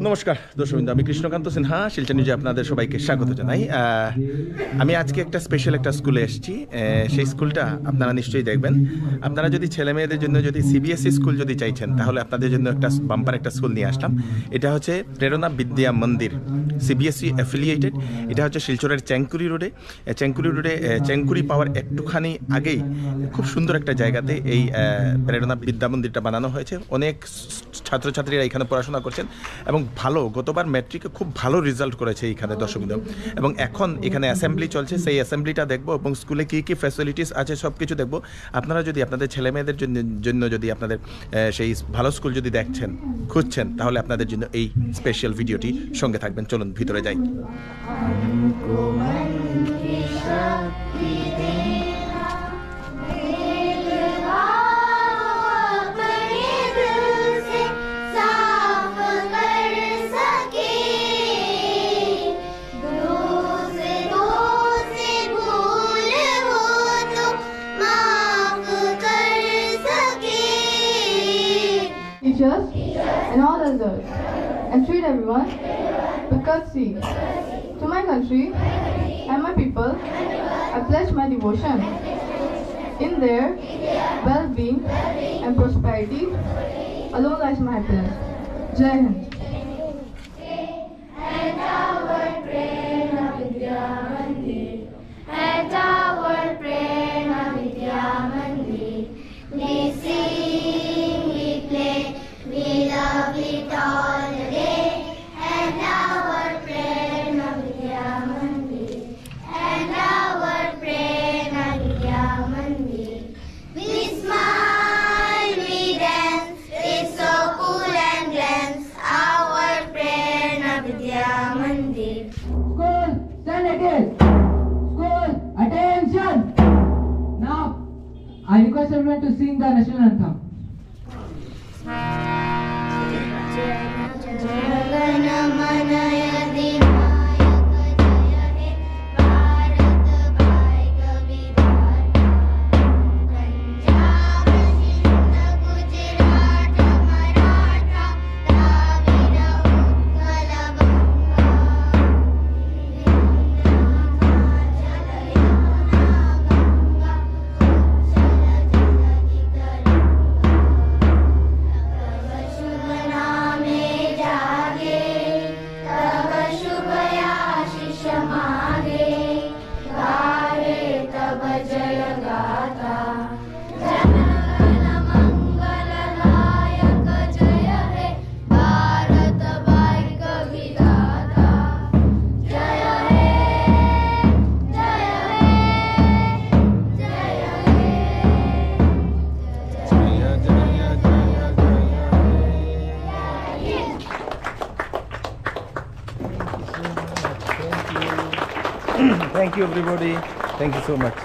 নমস্কার দর্শকবৃন্দ, আমি কৃষ্ণকান্ত সিনহা, শিলচর নিউজে আপনাদের সবাইকে স্বাগত জানাই। আমি আজকে একটা স্পেশাল একটা স্কুলে এসেছি। সেই স্কুলটা আপনারা নিশ্চয়ই দেখবেন। আপনারা যদি ছেলে মেয়েদের জন্য যদি সিবিএসই স্কুল যদি চাইছেন, তাহলে আপনাদের জন্য একটা বাম্পার একটা স্কুল নিয়ে আসলাম। এটা হচ্ছে প্রেরণা বিদ্যা মন্দির, সিবিএসই অ্যাফিলিয়েটেড। এটা হচ্ছে শিলচরের চেঙ্কুরি রোডে। চেঙ্কুরি পাওয়ার একটুখানি আগেই খুব সুন্দর একটা জায়গাতে এই প্রেরণা বিদ্যা মন্দিরটা বানানো হয়েছে। অনেক ছাত্রছাত্রীরা এখানে পড়াশোনা করছেন এবং ভালো, গতবার ম্যাট্রিকে খুব ভালো রেজাল্ট করেছে এখানে দর্শকবৃন্দ। এবং এখন এখানে অ্যাসেম্বলি চলছে, সেই অ্যাসেম্বলিটা দেখবো এবং স্কুলে কী কী ফ্যাসিলিটিস আছে সব কিছু দেখবো। আপনারা যদি আপনাদের ছেলে মেয়েদের জন্য যদি আপনাদের সেই ভালো স্কুল যদি দেখছেন, খুঁজছেন, তাহলে আপনাদের জন্য এই স্পেশাল ভিডিওটি সঙ্গে থাকবেন। চলুন ভিতরে যাই। Teachers and all others, and treat everyone with courtesy. To my country and my people, I pledge my devotion. In their well-being and prosperity alone lies my happiness. Jai Hind. At our Prerna Vidya Mandir, at our Prerna Vidya Mandir, we sing, we play, we love it all the day. And our Prerna Vidya Mandir, and our Prerna Vidya Mandir, we smile, we dance, it's so cool and glance. Our Prerna Vidya Mandir. School, stand again. School, attention. Now, I request everyone to sing the national anthem. Thank you everybody. Thank you so much.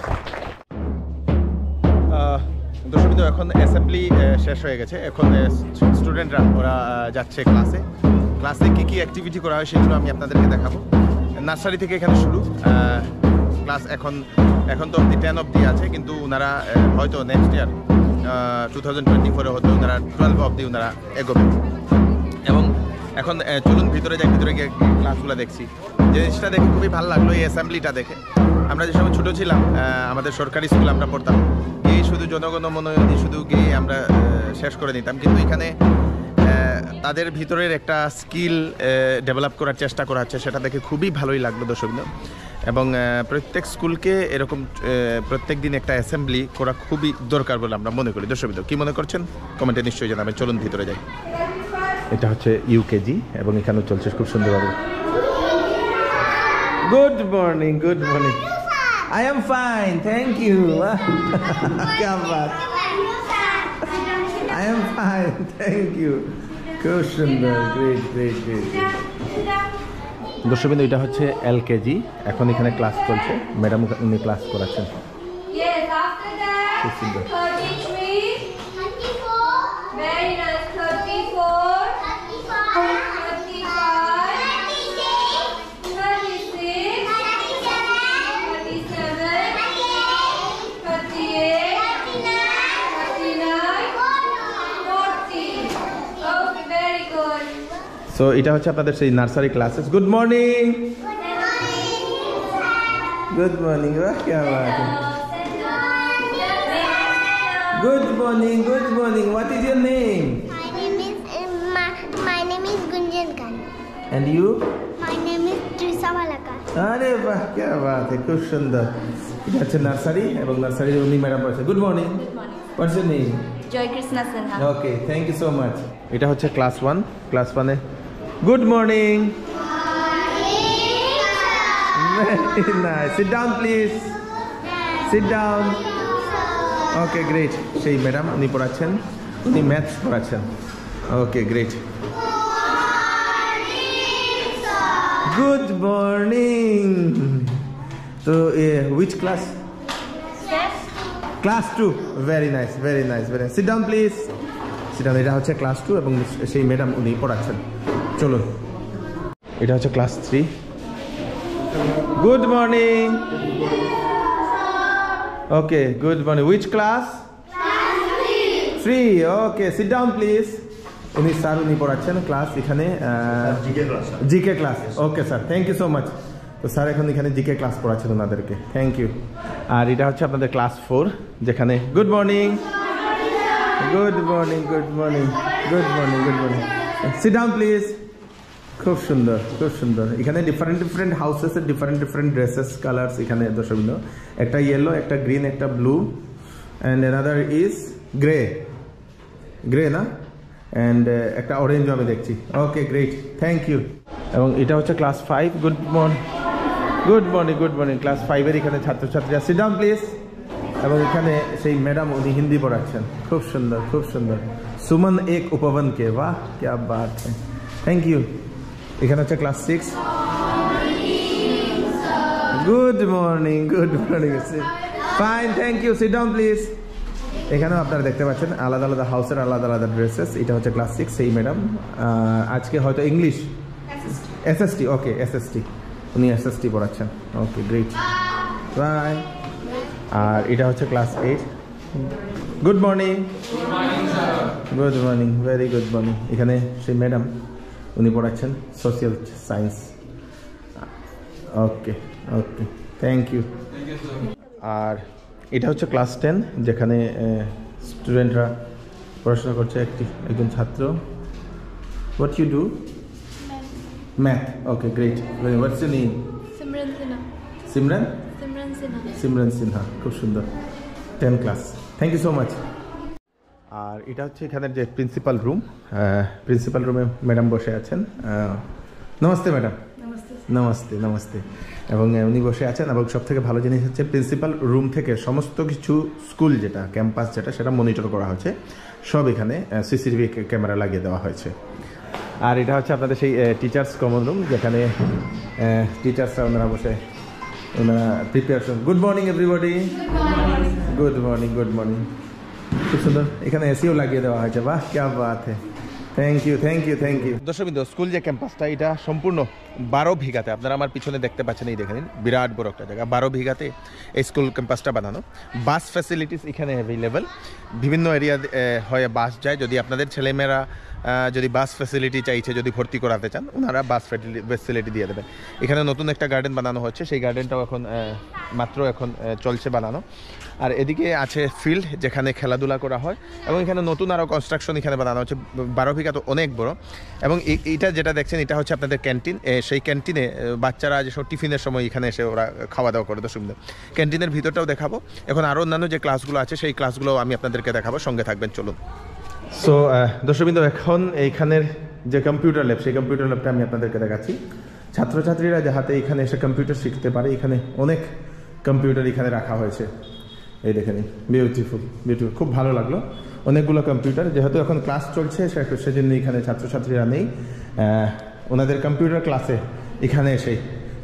দর্শকবৃন্দ, এখন assembly শেষ হয়ে গেছে। এখন স্টুডেন্টরা ওরা যাচ্ছে ক্লাসে কী কী অ্যাক্টিভিটি করা হয় সেগুলো আমি আপনাদেরকে দেখাবো। নার্সারি থেকে এখানে শুরু ক্লাস। এখন তো অবধি 10 অবধি আছে, কিন্তু ওনারা হয়তো নেক্সট ইয়ার 2024 হয়তো ওনারা 12 অবধি ওনারা এগোবে। এবং এখন চলুন ভিতরে যাই। ভিতরে গিয়ে ক্লাসগুলো দেখছি। জিনিসটা দেখে খুবই ভালো লাগলো, এই অ্যাসেম্বলিটা দেখে। আমরা যে সময় ছোটো ছিলাম, আমাদের সরকারি স্কুলে আমরা পড়তাম, গিয়ে শুধু জনগণ মনোনয়ন শুধু গিয়ে আমরা শেষ করে নিতাম। কিন্তু এখানে তাদের ভিতরের একটা স্কিল ডেভেলপ করার চেষ্টা করা হচ্ছে, সেটা দেখে খুবই ভালোই লাগলো দর্শকবৃন্দ। এবং প্রত্যেক স্কুলকে এরকম প্রত্যেক দিন একটা অ্যাসেম্বলি করা খুবই দরকার বলে আমরা মনে করি। দর্শকবৃন্দ, কী মনে করছেন কমেন্টে নিশ্চয়ই জানাবেন। চলুন ভিতরে যাই। এটা হচ্ছে ইউকেজি এবং এখানেও চলছে খুব সুন্দরভাবে। Good morning, good morning. I am fine, thank you. I am fine, thank you. খুব সুন্দর, গ্রেট গ্রেট গ্রেট। দর্শকবৃন্দ, এটা হচ্ছে এলকেজি। এখন এখানে ক্লাস চলছে, ম্যাডাম উনি ক্লাস করাচ্ছেন। খুব সুন্দর। Very nice. 34, 35, 36, 37, 38, 39, 40. সো এটা হচ্ছে আপনাদের সেই nursery classes. Good morning, good morning, क्या बात है, good morning, good morning, what is your name? My name is Gunjan Khan. And you? My name is Trisa Malaka. अरे वाह, क्या बात है, খুব সুন্দর। এটা হচ্ছে নার্সারি এবং নার্সারির উনি ম্যাডাম আছে। Good morning, what's your name? Joy Krishna Sinha. Okay, thank you so much. এটা হচ্ছে ক্লাস 1, ক্লাস 1-এ good morning. Very nice. Sit down please. Sit down. Okay, great. সেই ম্যাডাম উনি পড়াচ্ছেন, উনি ম্যাথস পড়াচ্ছেন। Okay, great. Good morning. তো which class? Class 2. Very nice, very nice, very nice. Sit down please. Sit down. এটা হচ্ছে class 2 এবং সেই ম্যাডাম উনি পড়াচ্ছেন। চলুন, এটা হচ্ছে class 3। Good morning. Okay, good morning. Which class? Class 3. Okay, sit down please. উনি স্যার উনি পড়াচ্ছেন ক্লাস এখানে GK class. Okay sir, thank you so much. তো স্যার এখন এখানে জিকে ক্লাস পড়াচ্ছেন ওনাদেরকে, থ্যাংক ইউ। আর এটা হচ্ছে আপনাদের ক্লাস 4 যেখানে good morning, good morning, good morning, good morning, good morning. Sit down please. খুব সুন্দর, খুব সুন্দর। এখানে ডিফারেন্ট ডিফারেন্ট হাউসেসের ডিফারেন্ট ডিফারেন্ট ড্রেসেস কালার্স এখানে দর্শকবৃন্দ। একটা ইয়েলো, একটা গ্রিন, একটা blue and another is grey, grey না, অ্যান্ড একটা অরেঞ্জও আমি দেখছি। Okay, great, thank you. এবং এটা হচ্ছে class 5। Good morning, good morning, good morning. Class 5-এর এখানে ছাত্রছাত্রীরা সিট ডাউন প্লিজ। এবং এখানে সেই ম্যাডাম উনি হিন্দি পড়াচ্ছেন, খুব সুন্দর, খুব সুন্দর। সুমন এক উপবনকে, বাহ क्या बात है, থ্যাংক ইউ। এখানে হচ্ছে class 6। Good morning, good morning, fine, thank you, sit down please. এখানেও আপনারা দেখতে পাচ্ছেন আলাদা আলাদা হাউসের আলাদা আলাদা ড্রেসেস। এটা হচ্ছে ক্লাস 6 সেই ম্যাডাম। আজকে হয়তো ইংলিশ এসএসটি, ওকে এসএসটি, উনি এসএসটি পড়াচ্ছেন। Okay, great, bye. আর এটা হচ্ছে class 8। Good morning, good morning, very good morning. এখানে সেই ম্যাডাম উনি পড়াচ্ছেন social science. Okay, okay, thank you. আর এটা হচ্ছে ক্লাস 10 যেখানে স্টুডেন্টরা পড়াশোনা করছে। একজন ছাত্র। What you do? Math. Okay, great, what's your name? Simran Sinha. Simran? Simran Sinha. Simran Sinha, খুব সুন্দর। 10 class, thank you so much. আর এটা হচ্ছে এখানের যে প্রিন্সিপাল রুম। প্রিন্সিপাল রুমে ম্যাডাম বসে আছেন। নমস্তে ম্যাডাম। নমস্তে, নমস্তে। এবং উনি বসে আছেন এবং সব থেকে ভালো জিনিস হচ্ছে প্রিন্সিপাল রুম থেকে সমস্ত কিছু স্কুল যেটা ক্যাম্পাস যেটা সেটা মনিটর করা হচ্ছে। সব এখানে সিসিটিভি ক্যামেরা লাগিয়ে দেওয়া হয়েছে। আর এটা হচ্ছে আপনাদের সেই টিচার্স কমন রুম যেখানে টিচার্সরা ওনারা বসে ওনারা preparation. Good morning everybody. Good morning, good morning. খুব সুন্দর, এখানে এসিও লাগিয়ে দেওয়া হয়েছে, বাহ क्या बात है, thank you, thank you, thank you. দর্শকবৃন্দ, স্কুল যে ক্যাম্পাসটা এটা সম্পূর্ণ 12 বিঘাতে, আপনারা আমার পিছনে দেখতে পাচ্ছেন, এই দেখেন বিরাট বড় একটা জায়গা, 12 বিঘাতে এই স্কুল ক্যাম্পাসটা বানানো। বাস ফ্যাসিলিটিস এখানে অ্যাভেলেবেল, বিভিন্ন এরিয়া হয়ে বাস যায়। যদি আপনাদের ছেলেমেয়েরা যদি বাস ফ্যাসিলিটি চাইছে, যদি ভর্তি করাতে চান, ওনারা বাস ফ্যাসিলিটি দিয়ে দেবেন। এখানে নতুন একটা গার্ডেন বানানো হচ্ছে, সেই গার্ডেনটাও এখন মাত্র এখন চলছে বানানো। আর এদিকে আছে ফিল্ড যেখানে খেলাধুলা করা হয় এবং এখানে নতুন আরও কনস্ট্রাকশন এখানে বানানো হচ্ছে। 12 বিঘা তো অনেক বড়। এবং এইটা যেটা দেখছেন এটা হচ্ছে আপনাদের ক্যান্টিন। সেই ক্যান্টিনে বাচ্চারা যেসব টিফিনের সময় এখানে এসে ওরা খাওয়া দাওয়া করে। দর্শকদের ক্যান্টিনের ভিতরটাও দেখাবো। এখন আরও অন্যান্য যে ক্লাসগুলো আছে সেই ক্লাসগুলো আমি আপনাদেরকে দেখাবো, সঙ্গে থাকবেন, চলুন। সো দর্শকবৃন্দ, এখন এইখানের যে কম্পিউটার ল্যাব, সেই কম্পিউটার ল্যাবটা আমি আপনাদেরকে দেখাচ্ছি। ছাত্রছাত্রীরা যাতে এখানে এসে কম্পিউটার শিখতে পারে, এখানে অনেক কম্পিউটার এখানে রাখা হয়েছে। এই দেখেন, বিউটিফুল, বিউটিফুল, খুব ভালো লাগলো। অনেকগুলো কম্পিউটার, যেহেতু এখন ক্লাস চলছে সেজন্য এখানে ছাত্রছাত্রীরা নেই। ওনাদের কম্পিউটার ক্লাসে এখানে এসে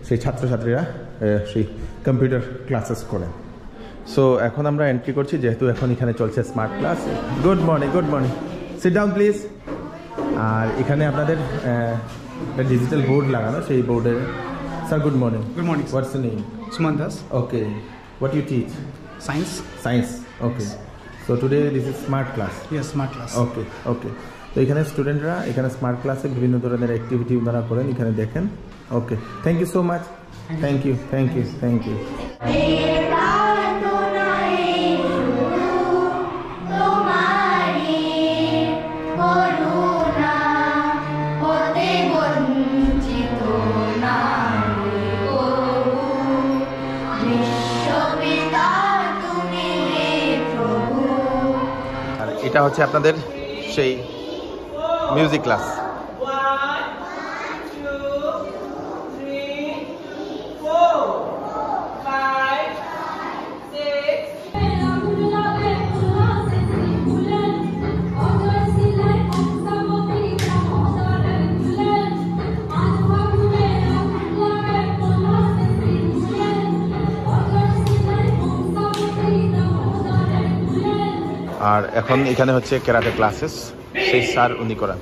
সেই ছাত্রছাত্রীরা সেই কম্পিউটার ক্লাসেস করেন। সো এখন আমরা এন্ট্রি করছি, যেহেতু এখন এখানে চলছে smart class. Good morning, good morning, sit down please. আর এখানে আপনাদের ডিজিটাল বোর্ড লাগানো, সেই বোর্ডের sir good morning. Good morning, sir. What's your name? Suman Das, okay, what you teach? Science. Science. Okay. So today this is smart class. Yes, smart class. Okay. Okay. তো এখানে স্টুডেন্টরা এখানে smart ক্লাসে বিভিন্ন ধরনের অ্যাক্টিভিটি ওনারা করেন, এখানে দেখেন। Okay, thank you so much, thank you thank you thank you. আর এটা হচ্ছে আপনাদের সেই মিউজিক ক্লাস। আর এখন এখানে হচ্ছে ক্যারাটে ক্লাসেস, সেই স্যার উনি করান।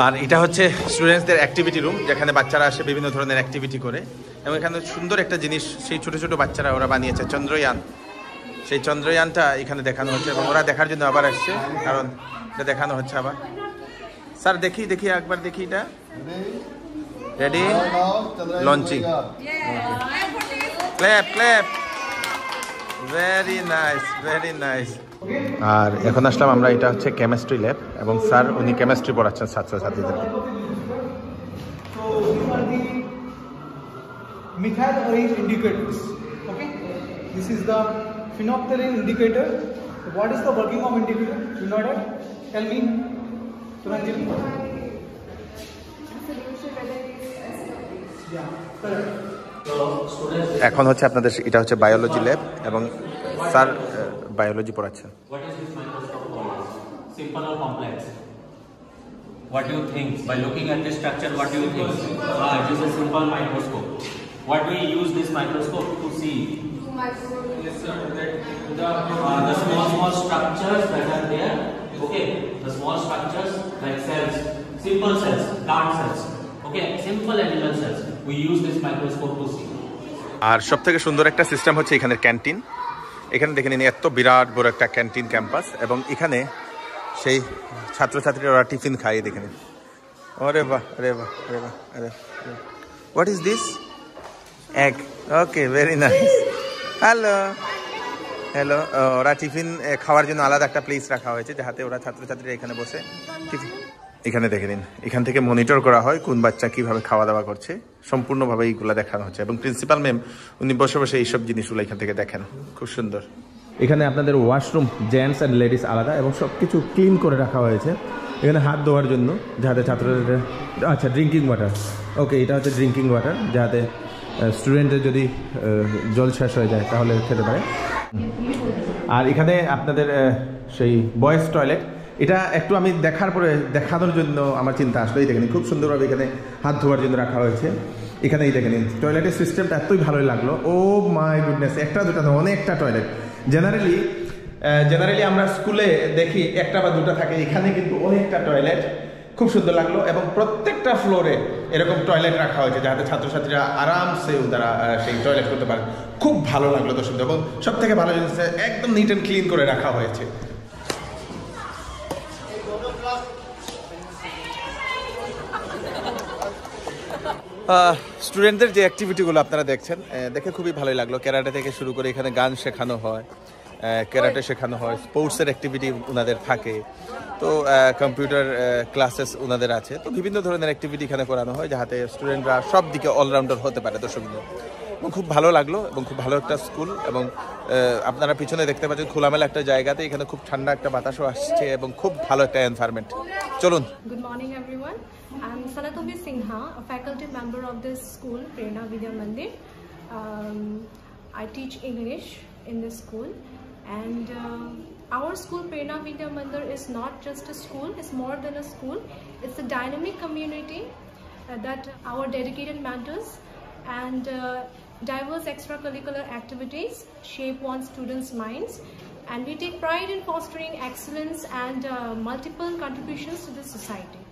আর এটা হচ্ছে স্টুডেন্টসদের অ্যাক্টিভিটি রুম, যেখানে বাচ্চারা আসে বিভিন্ন ধরনের অ্যাক্টিভিটি করে। এবং এখানে সুন্দর একটা জিনিস সেই ছোট ছোট বাচ্চারা ওরা বানিয়েছে চন্দ্রয়ান, সেই চন্দ্রয়ানটা এখানে দেখানো হচ্ছে এবং ওরা দেখার জন্য আবার আসছে, কারণ এটা দেখানো হচ্ছে আবার। স্যার দেখি দেখি একবার দেখি, এটা ready, launching, clap clap, very nice very nice. আর এখন আসলাম আমরা, এটা হচ্ছে কেমিস্ট্রি ল্যাব এবং স্যার উনি কেমিস্ট্রি পড়াচ্ছেন ছাত্রছাত্রীদের। Methyl orange indicators. Okay, this is the phenolphthalein indicator. So what is the working of indicator? You know that? Tell me, Suranjit. Yeah, correct. এখন হচ্ছে আপনাদের এটা হচ্ছে বায়োলজি ল্যাব এবং স্যার বায়োলজি পড়াচ্ছেন। What is this microscope called? Simple or complex? What do you think? By looking at this structure, what do you think? It is a simple microscope. What do we use this microscope to see? The small structures that are there. Okay, the small structures like cells, simple cells, plant cells. Okay, simple animal cells. We use this microscope to see. আর সব থেকে সুন্দর একটা system হচ্ছে এখানের canteen. এখানে দেখে নিন এত বিরাট বড় একটা ক্যান্টিন ক্যাম্পাস এবং এখানে সেই ছাত্রছাত্রীরা ওরা টিফিন খায়। দেখে নিন, আরে বাহ আরে বাহ আরে বাহ আরে, what is this? Egg. Okay, very nice. Hello hello. ওরা টিফিন খাওয়ার জন্য আলাদা একটা প্লেস রাখা হয়েছে, যাতে ওরা ছাত্রছাত্রীরা এখানে বসে টিফিন। এখানে দেখে নিন, এখান থেকে মনিটর করা হয় কোন বাচ্চা কিভাবে খাওয়া দাওয়া করছে, সম্পূর্ণভাবে এইগুলো দেখানো হচ্ছে এবং প্রিন্সিপাল ম্যাম উনি বসে বসে এইসব জিনিসগুলো এখান থেকে দেখেন, খুব সুন্দর। এখানে আপনাদের ওয়াশরুম জেন্টস অ্যান্ড লেডিস আলাদা এবং সব কিছু ক্লিন করে রাখা হয়েছে। এখানে হাত ধোয়ার জন্য, যাতে ছাত্রদের, আচ্ছা ড্রিঙ্কিং ওয়াটার, ওকে এটা হচ্ছে ড্রিঙ্কিং ওয়াটার, যাতে স্টুডেন্টের যদি জল শেষ হয়ে যায় তাহলে খেতে পারে। আর এখানে আপনাদের সেই বয়েজ টয়লেট, এটা একটু আমি দেখার পরে দেখানোর জন্য আমার চিন্তা আসলো। এই দেখেন খুব সুন্দরভাবে এখানে হাত ধোয়ার জন্য রাখা হয়েছে। এখানেই দেখেন টয়লেটের সিস্টেমটা এতই ভালোই লাগলো। ও মাই গুডনেস, একটা দুটা না, অনেকটা টয়লেট। জেনারেলি আমরা স্কুলে দেখি একটা বা দুটা থাকে, এখানে কিন্তু অনেকটা টয়লেট, খুব সুন্দর লাগলো। এবং প্রত্যেকটা ফ্লোরে এরকম টয়লেট রাখা হয়েছে, যাতে ছাত্রছাত্রীরা আরামসে তারা সেই টয়লেট করতে পারে। খুব ভালো লাগলো দর্শক, এবং সব থেকে ভালো জিনিস একদম নিট অ্যান্ড ক্লিন করে রাখা হয়েছে। স্টুডেন্টদের যে অ্যাক্টিভিটিগুলো আপনারা দেখছেন, দেখে খুবই ভালোই লাগলো। ক্যারাটে থেকে শুরু করে এখানে গান শেখানো হয়, ক্যারাটে শেখানো হয়, স্পোর্টসের অ্যাক্টিভিটি ওনাদের থাকে, তো কম্পিউটার ক্লাসেস ওনাদের আছে। তো বিভিন্ন ধরনের অ্যাক্টিভিটি এখানে করানো হয়, যাতে স্টুডেন্টরা সব দিকে অলরাউন্ডার হতে পারে দর্শকদের। এবং খুব ভালো লাগলো এবং খুব ভালো একটা স্কুল। এবং আপনারা পিছনে দেখতে পাচ্ছেন খোলামেলা একটা জায়গাতে, এখানে খুব ঠান্ডা একটা বাতাসও আসছে এবং খুব ভালো একটা এনভায়রনমেন্ট। চলুন। Good morning everyone. I'm Sanatobi Singha, a faculty member of this school, Prerna Vidya Mandir. I teach English in this school, and our school Prerna Vidya Mandir is not just a school, it's more than a school. It's a dynamic community that our dedicated mentors and diverse extracurricular activities shape one student's minds, and we take pride in fostering excellence and multiple contributions to the society.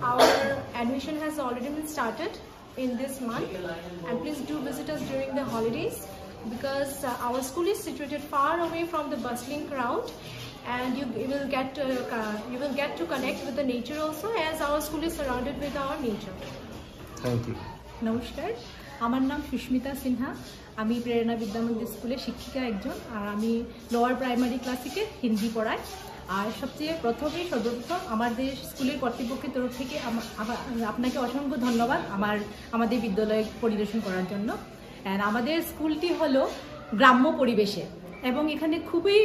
Our admission has already been started in this month, and please do visit us during the holidays, because our school is situated far away from the bustling crowd, and you will get to connect with the nature also, as our school is surrounded with our nature. Thank you. নমস্কার, আমার নাম সুস্মিতা সিনহা। আমি প্রেরণা বিদ্যামন্দির স্কুলের শিক্ষিকা একজন, আর আমি lower primary ক্লাসিকে Hindi পড়াই। আর সবচেয়ে সর্বপ্রথম আমাদের স্কুলের কর্তৃপক্ষের তরফ থেকে আপনাকে অসংখ্য ধন্যবাদ আমাদের বিদ্যালয় পরিদর্শন করার জন্য। আর আমাদের স্কুলটি হলো গ্রাম্য পরিবেশে, এবং এখানে খুবই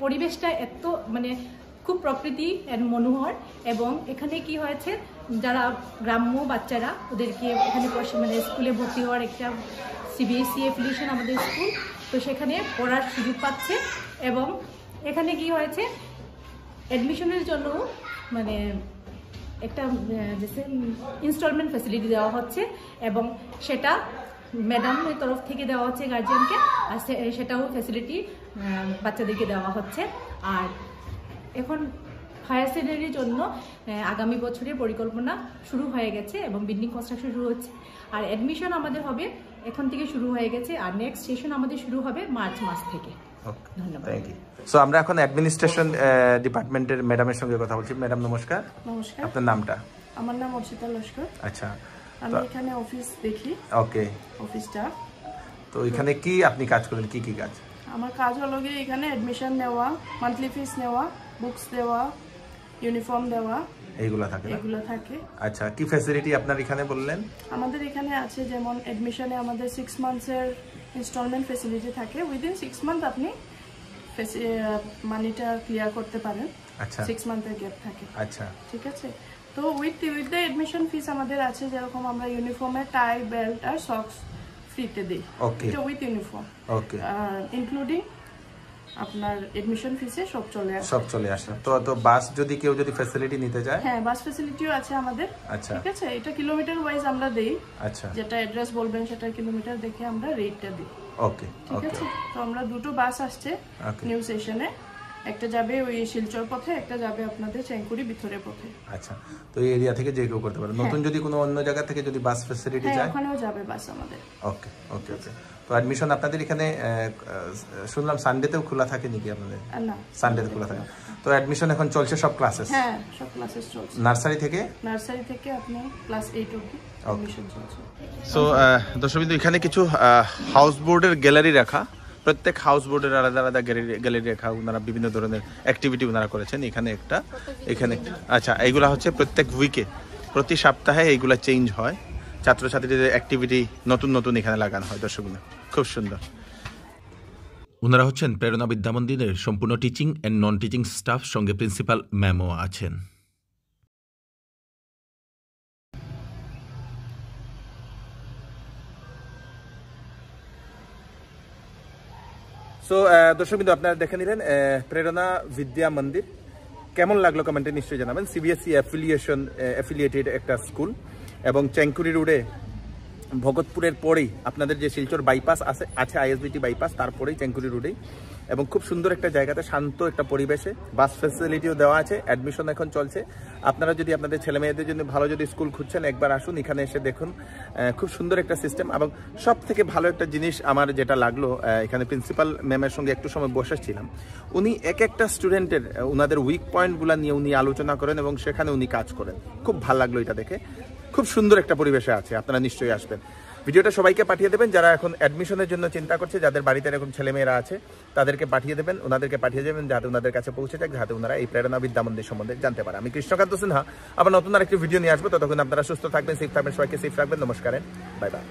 পরিবেশটা এত খুব প্রকৃতি মনোহর, এবং এখানে কি হয়েছে যারা গ্রাম্য বাচ্চারা ওদেরকে এখানে স্কুলে ভর্তি হওয়ার একটা CBSE অ্যাফিলিয়েশন আমাদের স্কুল, তো সেখানে পড়ার সুযোগ পাচ্ছে। এবং এখানে কি হয়েছে অ্যাডমিশনের জন্য একটা ইনস্টলমেন্ট ফ্যাসিলিটি দেওয়া হচ্ছে, এবং সেটা ম্যাডামের তরফ থেকে দেওয়া হচ্ছে গার্জিয়ানকে, আর সেটাও ফ্যাসিলিটি বাচ্চাদেরকে দেওয়া হচ্ছে। আর এখন হায়ার সেকেন্ডারির জন্য আগামী বছরের পরিকল্পনা শুরু হয়ে গেছে, এবং বিল্ডিং কনস্ট্রাকশন শুরু হচ্ছে। আর অ্যাডমিশন আমাদের হবে এখন থেকে শুরু হয়ে গেছে, আর নেক্সট সেশন আমাদের শুরু হবে মার্চ মাস থেকে। ধন্যবাদ। Thank you. সো আমরা এখন অ্যাডমিনিস্ট্রেশন ডিপার্টমেন্টের ম্যাডামের সঙ্গে কথা বলছি। ম্যাডাম নমস্কার। নমস্কার। আপনার নামটা? আমার নাম অর্চিতা লস্কর। আচ্ছা, আমি এখানে অফিস দেখি। ওকে, অফিসটা। তো এখানে কি আপনি কাজ করেন, কি কি কাজ? আমার কাজ হলো গিয়ে এখানে অ্যাডমিশন নেওয়া, মান্থলি ফিস নেওয়া, বুকস দেওয়া, ইউনিফর্ম দেওয়া, এইগুলো থাকে। এগুলো থাকে। আচ্ছা, কি ফ্যাসিলিটি আপনার এখানে বললেন? আমাদের এখানে আছে যেমন অ্যাডমিশনে আমাদের 6 মান্থসের ইনস্টলমেন্ট ফ্যাসিলিটি থাকে। উইদিন 6 মান্থ আপনি মানিটা ক্লিয়ার করতে পারেন। আচ্ছা, 6 মান্থের গ্যাপ থাকে। আচ্ছা, ঠিক আছে। তো উইথ দ্য অ্যাডমিশন ফিস আমাদের আছে, যেরকম আমরা ইউনিফর্মে টাই, বেল্ট আর সক্স ফ্রিতে দিই। ওকে, এটা উইথ ইউনিফর্ম। ওকে, ইনক্লুডিং আপনার এডমিশন ফিসে সব চলে আসে। তো বাস যদি কেউ ফ্যাসিলিটি নিতে চায়? হ্যাঁ, বাস ফ্যাসিলিটিও আছে আমাদের। আচ্ছা, ঠিক আছে। এটা কিলোমিটার ওয়াইজ আমরা দেই। আচ্ছা, যেটা অ্যাড্রেস বলবেন সেটা কিলোমিটার দেখে আমরা রেটটা দিই। ওকে, ঠিক আছে। তো আমরা দুটো বাস আসছে নিউ সেশনে, একটা যাবে ওই শিলচর পথে, একটা যাবে আপনাদের চেঙ্কুরি ভিতরের পথে। আচ্ছা, তো এই এরিয়া থেকে যে কেউ করতে পারে। নতুন যদি কোনো অন্য জায়গা থেকে যদি বাস ফ্যাসিলিটি চায়, ওখানেও যাবে বাস আমাদের। ওকে, ওকে, ওকে। তো অ্যাডমিশন আপনাদের এখানে শুনলাম সানডেতেও খোলা থাকে নাকি আপনাদের? না, সানডেতে খোলা থাকে। তো অ্যাডমিশন এখন চলছে সব ক্লাসেস? হ্যাঁ, সব ক্লাসেস চলছে। নার্সারি থেকে আপনি ক্লাস 8 অবধি অ্যাডমিশন চলছে। সো দর্শকবৃন্দ, এখানে কিছু হাউস বোর্ডের গ্যালারি রাখা, প্রত্যেক হাউস বোর্ডের আলাদা আলাদা গ্যালারি রাখা, ওনারা বিভিন্ন ধরনের অ্যাক্টিভিটি ওনারা করেছেন। এখানে একটা, এখানে একটা। আচ্ছা, এইগুলা হচ্ছে প্রত্যেক উইকে, প্রতি সপ্তাহে এইগুলা চেঞ্জ হয়। ছাত্রছাত্রীদের অ্যাক্টিভিটি নতুন নতুন এখানে লাগানো হয়। দর্শকবৃন্দ, খুব সুন্দর। ওনারা হচ্ছেন প্রেরণা বিদ্যামন্দিরের সম্পূর্ণ teaching and non teaching staff, সঙ্গে প্রিন্সিপাল ম্যামও আছেন। সো দর্শকবৃন্দ, আপনারা দেখে নিলেন প্রেরণা বিদ্যা মন্দির। কেমন লাগলো কমেন্টে নিশ্চয়ই জানাবেন। CBSE অ্যাফিলিয়েটেড একটা স্কুল, এবং চেঙ্কুরি রোডে ভগতপুরের পরেই আপনাদের যে শিলচর বাইপাস আছে ISBT বাইপাস, তারপরেই চেঙ্কুরি রোডেই, এবং খুব সুন্দর একটা জায়গাতে, শান্ত একটা পরিবেশে। বাস ফ্যাসিলিটিও দেওয়া আছে। অ্যাডমিশন এখন চলছে। আপনারা যদি আপনাদের ছেলে মেয়েদের জন্য ভালো যদি স্কুল খুঁজছেন, একবার আসুন, এখানে এসে দেখুন। খুব সুন্দর একটা সিস্টেম। এবং সব থেকে ভালো একটা জিনিস আমার যেটা লাগলো, এখানে প্রিন্সিপাল ম্যামের সঙ্গে একটু সময় বসেছিলাম। উনি একটা স্টুডেন্টের ওনাদের উইক পয়েন্টগুলো নিয়ে উনি আলোচনা করেন, এবং সেখানে উনি কাজ করেন। খুব ভালো লাগলো এটা দেখে। খুব সুন্দর একটা পরিবেশে আছে। আপনারা নিশ্চয়ই আসবেন। ভিডিওটা সবাইকে পাঠিয়ে দেবেন, যারা এখন অ্যাডমিশনের জন্য চিন্তা করছে, যাদের বাড়িতে এরকম ছেলেমেয়েরা আছে, তাদেরকে পাঠিয়ে দেবেন, ওনাদেরকে পাঠিয়ে দেবেন, যাতে ওনাদের কাছে পৌঁছে যাক, যাতে ওনারা এই প্রেরণা বিদ্যা মন্দির সম্বন্ধে জানতে পারে। আমি কৃষ্ণকান্ত সিনহা, আবার নতুন আরেকটি ভিডিও নিয়ে আসবো। ততক্ষণ আপনারা সুস্থ থাকবেন, সেফ থাকবেন, সবাইকে সেফ রাখবেন। নমস্কার, বাই বাই।